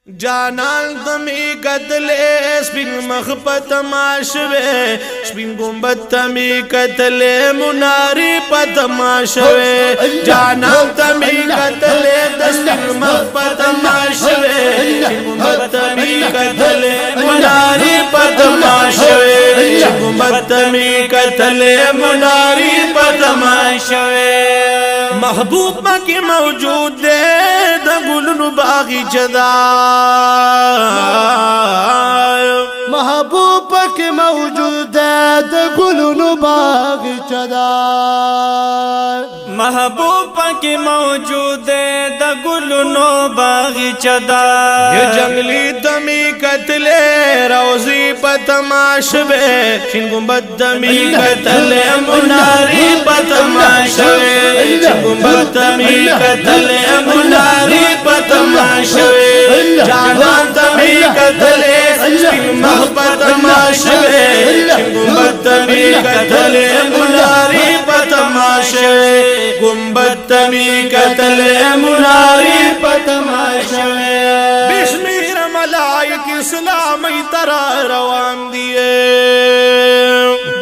जानाल तमी कतले spin मखपत माशवे spin गुंबद तमी कतले मुनारी पत माशवे जानाल तमी कतले स्पिन मखपत माशवे गुंबद तमी कतले मुनारी पत माशवे गुंबद तमी कतले मुनारी पत माशवे महबूब की मौजूद द गुलनु बागी चदा महबूब के मौजूद द गुलनु बागी चदा महबूब के मौजूद द गुलनु बागी चदा ये जंगली तमी कतले रोजी पतमाशवे शिन गुंबद तमी कतले मुनारी पतमाशवे गुंबद तमी कतले मुनारी पतमाशवे जाना तमी कतले महबत माशवे गुंबद तमी कतले मुनारी पतमाशवे गुंबद तमी कतले मुनारी पतमाशवे बिस्मिर मलाइक इस्लाम तरा रवान दिए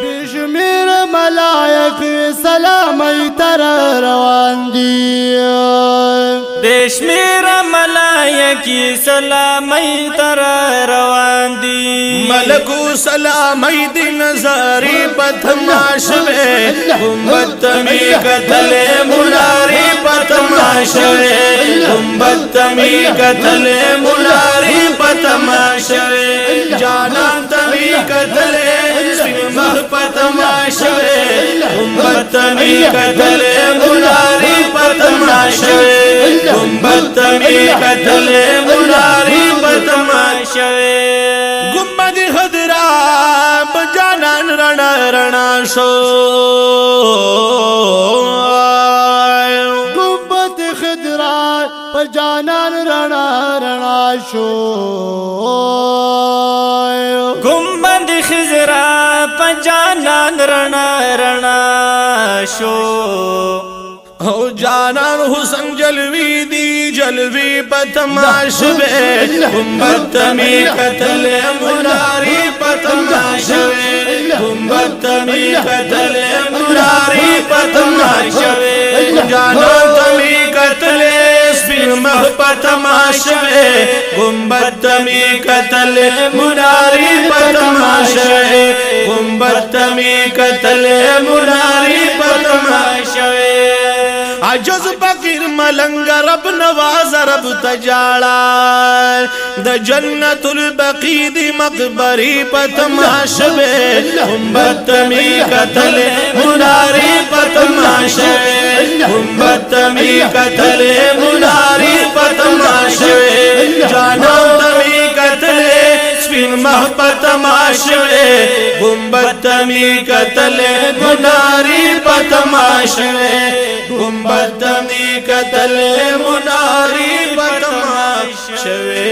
बिस्मिर मलाइक सलाम तरा रवान दिए बेशमेर मलायकी सलामी तर रवान दी मलकू सलामी दी नजारी पतमाशवे गुंबद तमी कतले मुनारी पतमाशवे गुंबद तमी कतले मुनारी पतमाशवे जाना तमी कतले सिमह पतमाशवे गुंबद तमी कतले मुनारी पतमाशवे गुंबद तमी कतले मुनारी पतमाशवे गुंबद खदरा बजानन रणा रणा शो गुंबद खदरा बजानन रणा रणा शो गुंबद खिजरा पजानन रणा रणा शो हो जानान हुसन जलवी दी जलवी पतमाशवे गुंबद तमी कतले मुनारी पतमाशवे गुंबद तमी कतले मुनारी पतमाशवे जानान तमी कतले स्पिन मह पतमाशवे गुंबद तमी कतले मुनारी पतमाशवे गुंबद तमी कतले मुनारी पतमाशवे अजज फकीर मलंग रब नवाज रब तजाड़ा द जन्नतुल बकी दी मकबरी पतमाशवे गुंबद तमी कतले मुनारी पतमाशवे गुंबद तमी कतले मुनारी पतमाशवे जाना तमी कतले स्पिन मह पतमाशवे गुंबद तमी कतले मुनारी पतमाशवे गुंबद तमी कतले मुनारी पतमाशवे।